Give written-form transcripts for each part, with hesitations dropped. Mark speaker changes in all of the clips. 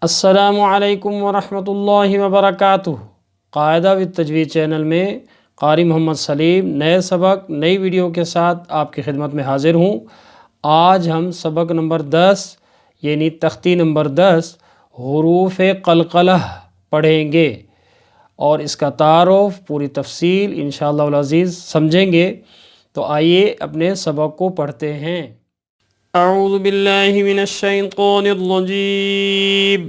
Speaker 1: السلام علیکم ورحمۃ اللہ وبرکاتہ۔ قاعدہ بالتجوید چینل میں قاری محمد سلیم نئے سبق نئی ویڈیو کے ساتھ آپ کی خدمت میں حاضر ہوں۔ آج ہم سبق نمبر 10 یعنی تختی نمبر 10 حروف قلقلہ پڑھیں گے اور اس کا تعارف پوری تفصیل انشاءاللہ العزیز سمجھیں گے۔ تو آئیے اپنے سبق کو پڑھتے ہیں۔ اعوذ باللہ من الشیطان الرجیم،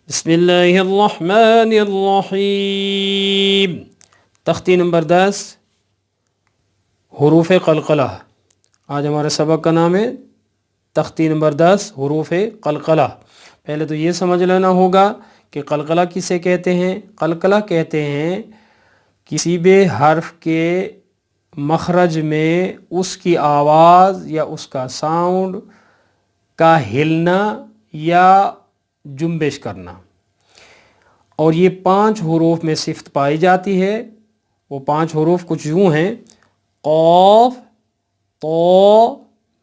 Speaker 1: بسم اللہ الرحمن الرحیم۔ تختی نمبر 10 حروف قلقلہ۔ آج ہمارے سبق کا نام ہے تختی نمبر 10 حروف قلقلہ۔ پہلے تو یہ سمجھ لینا ہوگا کہ قلقلہ کسے کہتے ہیں۔ قلقلہ کہتے ہیں کسی بھی حرف کے مخرج میں اس کی آواز یا اس کا ساؤنڈ کا ہلنا یا جنبش کرنا، اور یہ 5 حروف میں صفت پائی جاتی ہے۔ وہ 5 حروف کچھ یوں ہیں: قاف، طا،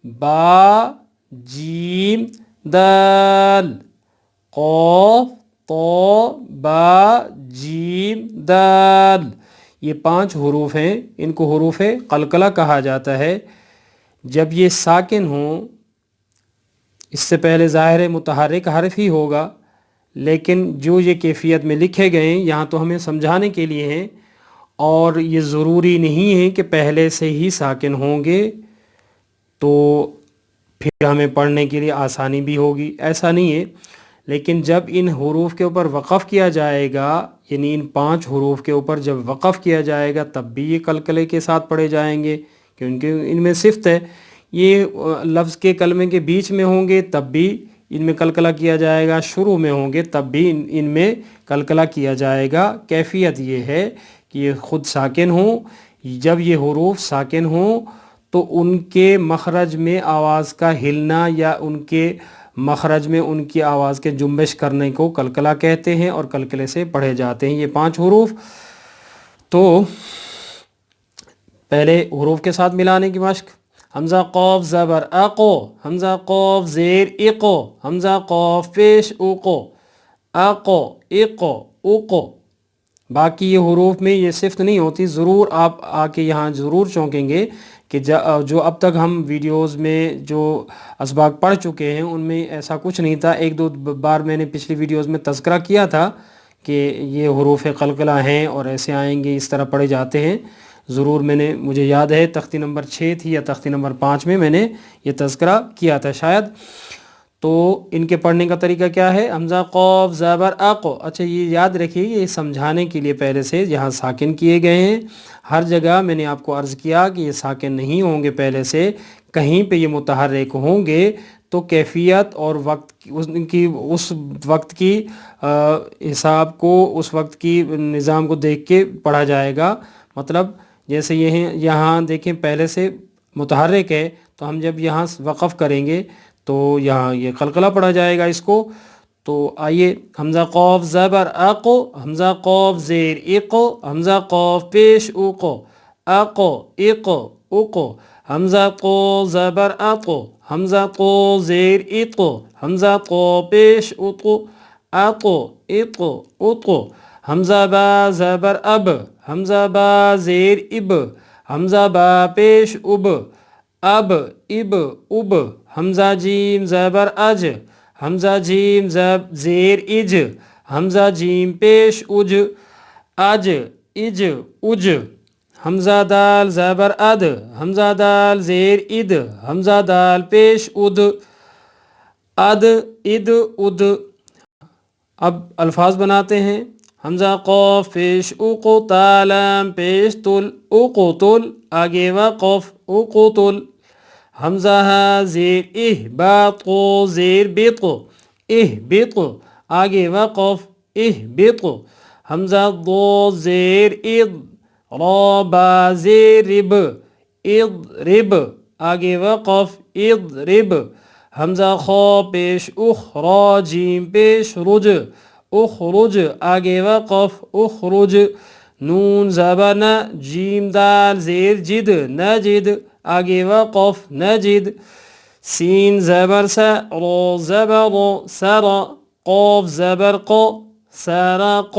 Speaker 1: با، جیم، دال۔ قاف، طا، با، جیم، دال، یہ 5 حروف ہیں۔ ان کو حروف قلقلہ کہا جاتا ہے۔ جب یہ ساکن ہوں، اس سے پہلے ظاہر متحرک حرف ہی ہوگا، لیکن جو یہ کیفیت میں لکھے گئے ہیں یہاں تو ہمیں سمجھانے کے لیے ہیں، اور یہ ضروری نہیں ہے کہ پہلے سے ہی ساکن ہوں گے تو پھر ہمیں پڑھنے کے لیے آسانی بھی ہوگی، ایسا نہیں ہے۔ لیکن جب ان حروف کے اوپر وقف کیا جائے گا، یعنی ان 5 حروف کے اوپر جب وقف کیا جائے گا تب بھی یہ قلقلے کے ساتھ پڑھے جائیں گے، کیونکہ ان میں صفت ہے۔ یہ لفظ کے کلمے کے بیچ میں ہوں گے تب بھی ان میں قلقلہ کیا جائے گا، شروع میں ہوں گے تب بھی ان میں قلقلہ کیا جائے گا۔ کیفیت یہ ہے کہ یہ خود ساکن ہوں۔ جب یہ حروف ساکن ہوں تو ان کے مخرج میں آواز کا ہلنا یا ان کے مخرج میں ان کی آواز کے جنبش کرنے کو قلقلہ کہتے ہیں، اور قلقلے سے پڑھے جاتے ہیں یہ 5 حروف۔ تو پہلے حروف کے ساتھ ملانے کی مشق: حمزہ قاف زبر اقو، حمزہ قاف زیر اقو، حمزہ قاف پیش اوقو، اقو اقو اوقو۔ باقی یہ حروف میں یہ صفت نہیں ہوتی۔ ضرور آپ آ کے یہاں ضرور چونکیں گے کہ جو اب تک ہم ویڈیوز میں جو اسباق پڑھ چکے ہیں ان میں ایسا کچھ نہیں تھا۔ 1-2 بار میں نے پچھلی ویڈیوز میں تذکرہ کیا تھا کہ یہ حروف قلقلہ ہیں اور ایسے آئیں گے، اس طرح پڑھے جاتے ہیں۔ ضرور مجھے یاد ہے تختی نمبر 6 تھی یا تختی نمبر 5 میں نے یہ تذکرہ کیا تھا شاید۔ تو ان کے پڑھنے کا طریقہ کیا ہے؟ حمزہ قاف زبر اقو۔ اچھا، یہ یاد رکھیے، یہ سمجھانے کے لیے پہلے سے یہاں ساکن کیے گئے ہیں۔ ہر جگہ میں نے آپ کو عرض کیا کہ یہ ساکن نہیں ہوں گے پہلے سے، کہیں پہ یہ متحرک ہوں گے تو کیفیت اور اس وقت کی حساب کو، اس وقت کی نظام کو دیکھ کے پڑھا جائے گا۔ مطلب جیسے یہاں دیکھیں پہلے سے متحرک ہے، تو ہم جب یہاں وقف کریں گے تو یہاں یہ قلقلہ پڑھا جائے گا اس کو۔ تو آئیے: حمزہ قاف زبر اقو، حمزہ قاف زیر اقو، حمزہ قاف پیش اوقو، اقو اقو اوقو، حمزہ قو زبر اقو، حمزہ قو زیر اقو، حمزہ قو پیش اوقو، اقو اقو اوقو، حمزہ با زبر اب، حمزہ با زیر اب، حمزہ با پیش اب، اب اب اب، حمزہ جیم زبر اج، حمزہ جیم زیر اج، حمزہ جیم پیش اج، اج اج اج، حمزہ دال زبر اد، حمزہ دال زیر اد، حمزہ دال پیش اد، اد اد اد۔ اب الفاظ بناتے ہیں: حمزہ قاف پیش اوقو، تالام پیش تل، اوقو تل، آگے وقف، اوقو تل، حمزہ ہا زیر اہ، با قو زیر بیقو، اہ بیقو، آگے وقف، اہ بیقو، حمزہ ضو زیر اض، را با زیر رب، اض رب، آگے وقف، اض رب، حمزہ خا پیش اخ، را جیم پیش رج، اخرج، آگے وقف، اخرج، نون زبر ن، جیم دال زیر جد، نجد، آگے وقف، نجد، سین زبر س، را زبر سر، قاف زبر قو سرق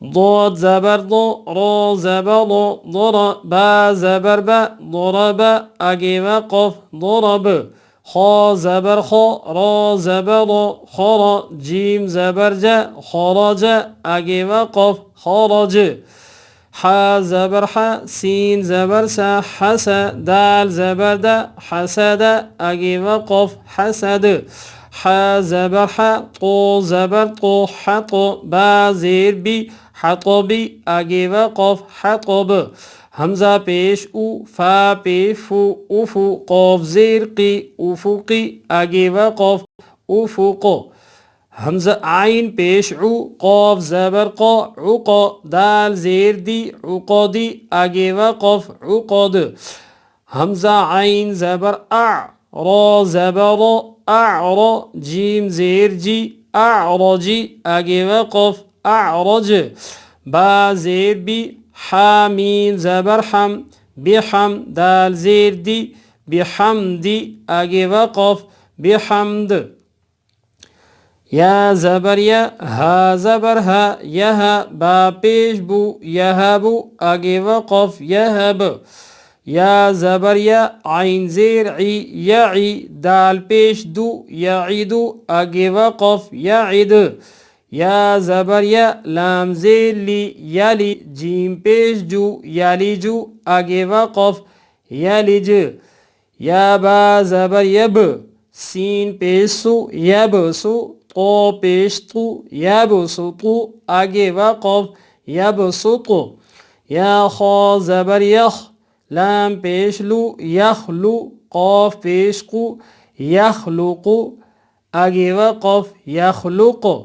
Speaker 1: ضاد زبر ضو را زبر ضر با زبر با ضرب آگه وقف ضرب خا زبر خا را زبر خر جیم زبر جا خرج آگه وقف خرج ح زبر ح سين زبر س حس دال زبر د حسد آگه وقف حسد ح زبر ح طو زبر طو حط با زیر بی حطبی آگه وقف حطب همزه پیش او فا پیش فو افو قاف زیر قی افقی آگه وقف افق همزه عین پیش عو قاف زبر قا عقا دال زیر دی عقادی آگه وقف عقاد همزه عین زبر اع را زبر اعر جیم زیر جی اعرجی آگه وقف أعرج با زیر بی حامیم زبر حم بحم دال زیر دی بحمدی آگه وقف بحمد یا زبر یا ها زبر ها یها با پیش بو یهبو آگه وقف یهب یا زبر یا عین زیر عی یعی دال پیش دو یعیدو آگه وقف یعید یا زبر یا لام زیر لی یلی جیم پیش جو یلی جو آگه وقف یلیج یا با زبر یب سین پیش سو یب سو طو پیش تو یب سو تو آگه وقف یب سو تو یا خا زبر یخ لام پیش لو یخلو قاف پیش قو یخلقو آگه وقف یخلقو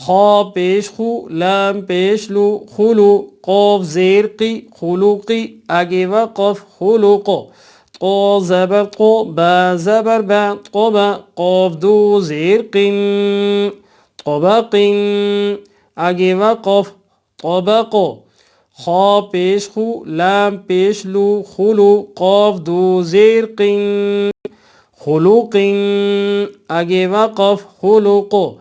Speaker 1: خا پیش خو لام پیش لو خلو قاف زیر قی خلوقی آگه وقف خلوق طو زبر قو با زبر با طبا قاف دو زیر قن طبقن آگه وقف طبق خا پیش خو لام پیش لو خلو قاف دو زیر قن خلوقن آگه وقف خلوق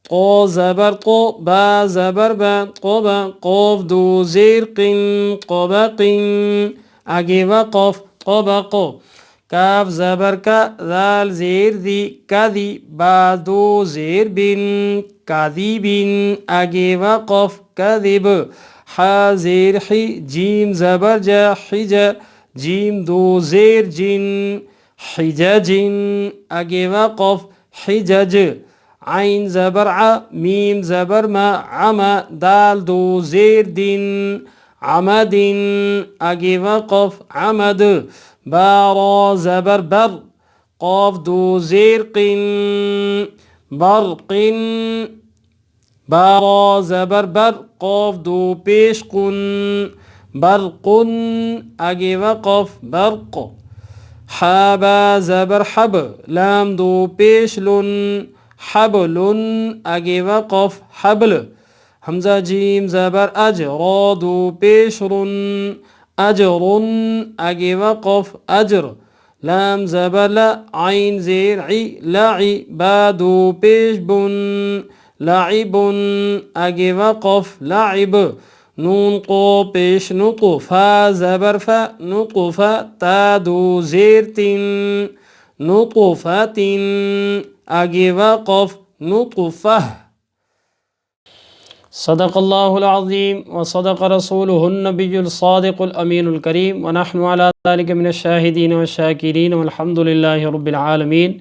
Speaker 1: طو زبر طو با زبر با طبا قاف دو زیر قن طبق آگه وقف طبق کاف زبر کا ذال زیر دی کذی با دو زیر بن کذیبن آگه وقف کذب ح زیر حی جیم زبر جا حجا جیم دو زیر جن حجاجن آگه وقف حجاج عين زبر ع ميم زبر ما عما دال دو زير دين عمد آگه وقف عمد با را زبر بر قاف دو زير قن برق با را زبر بر قاف دو پیش قن برق آگه وقف برق حابا زبر حب لام دو پیش لن حبل آگه وقف حبل همزه جیم زبر اج را دو پیش رن اجر آگه وقف اجر لام زبر لا عین زیر عی لعی با دو پیش بن لعب آگه وقف لعب نون قو پیش نطف زبر فا نطف تا دو زیر تن نطفت آگه وقف نطفه صدق الله العظيم وصدق رسوله النبي الصادق الأمين الكريم ونحن على ذلك من الشاهدين والشاكرين والحمد لله رب العالمين